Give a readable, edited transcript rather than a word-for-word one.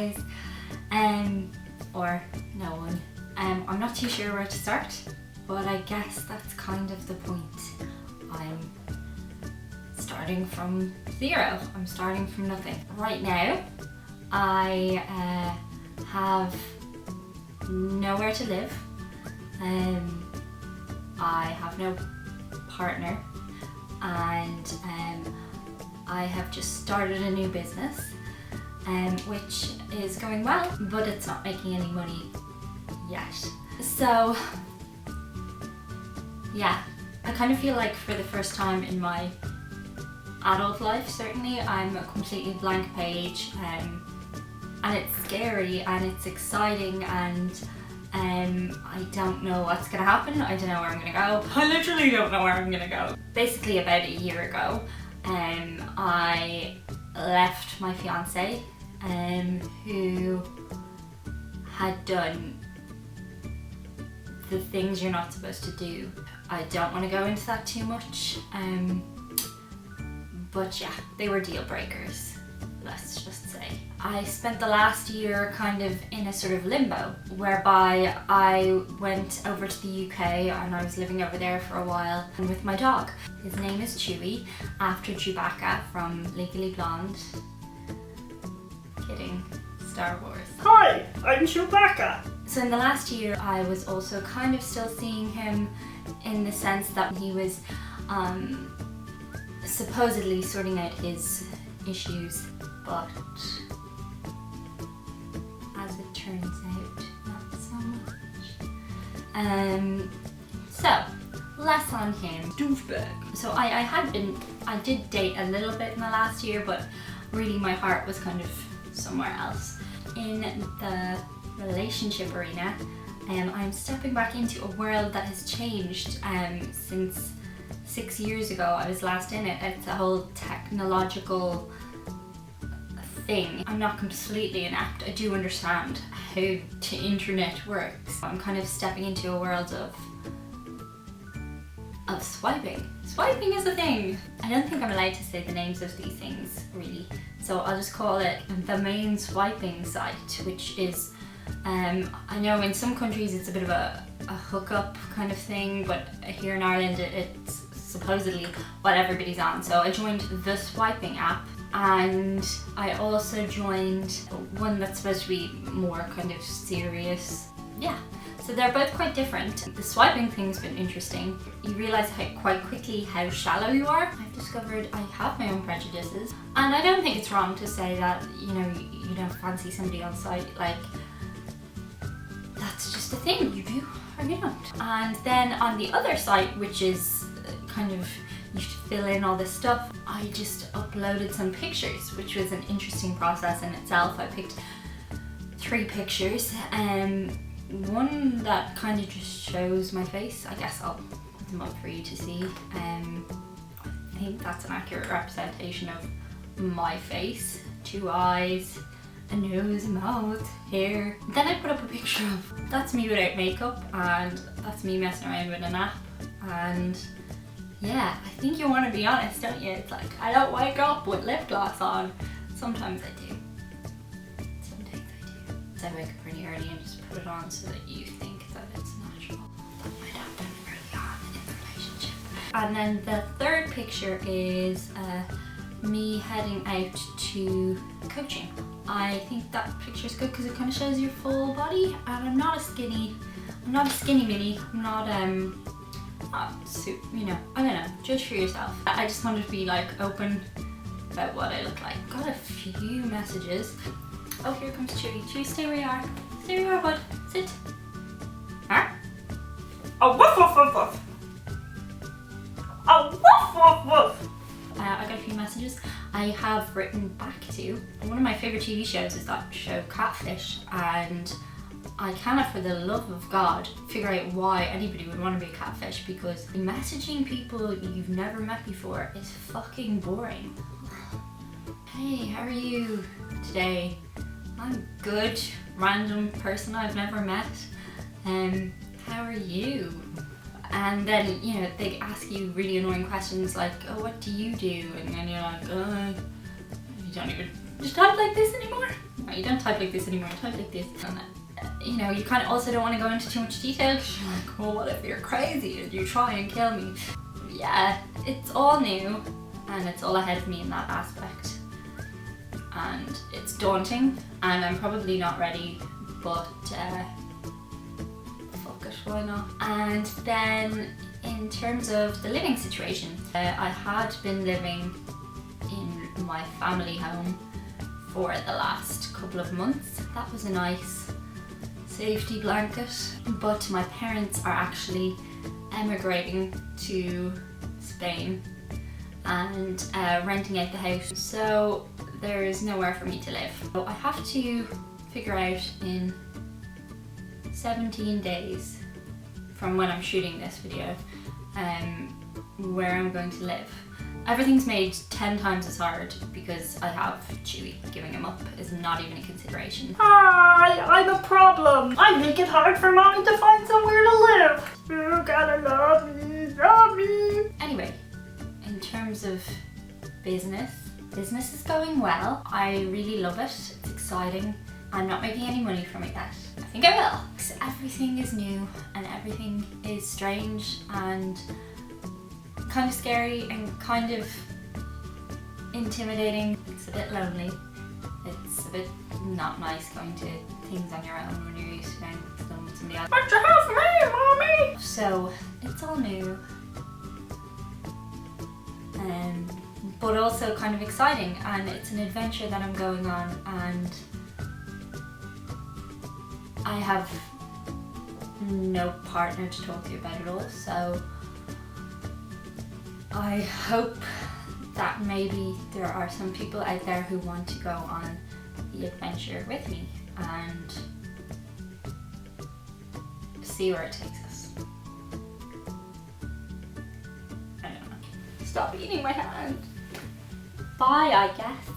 guys, or no one. I'm not too sure where to start, but I guess that's kind of the point. I'm starting from zero. I'm starting from nothing. Right now, I have nowhere to live. I have no partner, and I have just started a new business, which is going well, but it's not making any money yet. So yeah, I kind of feel like for the first time in my adult life, certainly, I'm a completely blank page, and it's scary and it's exciting, and I don't know what's gonna happen. I don't know where I'm gonna go. I literally don't know where I'm gonna go. Basically about a year ago, I left my fiance, who had done the things you're not supposed to do. I don't want to go into that too much, but yeah, they were deal breakers, let's just say. I spent the last year kind of in a sort of limbo, whereby I went over to the UK and I was living over there for a while and with my dog. His name is Chewie, after Chewbacca from Legally Blonde. Kidding, Star Wars. Hi, I'm Chewbacca. So in the last year, I was also kind of still seeing him in the sense that he was supposedly sorting out his issues, but as it turns out, not so much. So less on him. Douchebag. So I did date a little bit in the last year, but really my heart was kind of somewhere else. In the relationship arena, I'm stepping back into a world that has changed since 6 years ago I was last in it. It's a whole technological thing. I'm not completely inept. I do understand how the internet works. I'm kind of stepping into a world of swiping. Swiping is a thing. I don't think I'm allowed to say the names of these things, really. So I'll just call it the main swiping site, which is, I know in some countries it's a bit of a hookup kind of thing, but here in Ireland it's supposedly what everybody's on. So I joined the swiping app, and I also joined one that's supposed to be more kind of serious. Yeah, so they're both quite different. The swiping thing's been interesting. You realise quite quickly how shallow you are. I've discovered I have my own prejudices, and I don't think it's wrong to say that, you know, you don't fancy somebody on site. Like, that's just a thing, you do or you don't. And then on the other site, which is kind of, you should fill in all this stuff, I just uploaded some pictures, which was an interesting process in itself. I picked 3 pictures, and one that kind of just shows my face. I guess I'll put them up for you to see. I think that's an accurate representation of my face. 2 eyes, a nose, a mouth, hair. Then I put up a picture of, that's me without makeup, and that's me messing around with an app. And yeah, I think you want to be honest, don't you? It's like, I don't wake up with lip gloss on. Sometimes I do. Some days I do. So I wake up pretty early and just put it on so that you think that it's natural. That might happen early on in the relationship. And then the third picture is me heading out to coaching. I think that picture is good because it kind of shows your full body, and I'm not a skinny mini. I'm not you know, I don't know, judge for yourself. I just wanted to be like open about what I look like. Got a few messages. Oh, here comes Chewie. Chewie, stay where you are. Stay where you are, bud. Sit. Huh? Oh, woof woof woof woof. Oh, woof woof woof. I got a few messages. I have written back to. One of my favourite TV shows is that show Catfish, and I cannot for the love of God figure out why anybody would want to be a catfish, because messaging people you've never met before is fucking boring. Hey, how are you today? I'm good. Random person I've never met. How are you? And then, you know, they ask you really annoying questions like, oh, what do you do? And then you're like, oh, you don't even just talk like this anymore. No, you don't type like this anymore, you type like this. And, you know, you kind of also don't want to go into too much detail because you're like, well, what if you're crazy and you try and kill me? Yeah, it's all new and it's all ahead of me in that aspect. And it's daunting and I'm probably not ready, but fuck it, why not? And then in terms of the living situation, I had been living in my family home for the last couple of months. That was a nice safety blanket, but my parents are actually emigrating to Spain and renting out the house, so there is nowhere for me to live. So I have to figure out in 17 days from when I'm shooting this video where I'm going to live. Everything's made 10 times as hard because I have Chewie. Giving him up is not even a consideration. Hi, I'm a problem. I make it hard for mommy to find somewhere to live. You gotta love me, love me. Anyway, in terms of business is going well. I really love it. It's exciting. I'm not making any money from it yet. I think I will. So everything is new and everything is strange and kind of scary and kind of intimidating. It's a bit lonely. It's a bit not nice going to things on your own when you're used to going to them with somebody else. But you have me, mommy. So it's all new. But also kind of exciting, and it's an adventure that I'm going on, and I have no partner to talk to about it all, so I hope that maybe there are some people out there who want to go on the adventure with me and see where it takes us. I don't know. Stop eating my hand. Bye, I guess.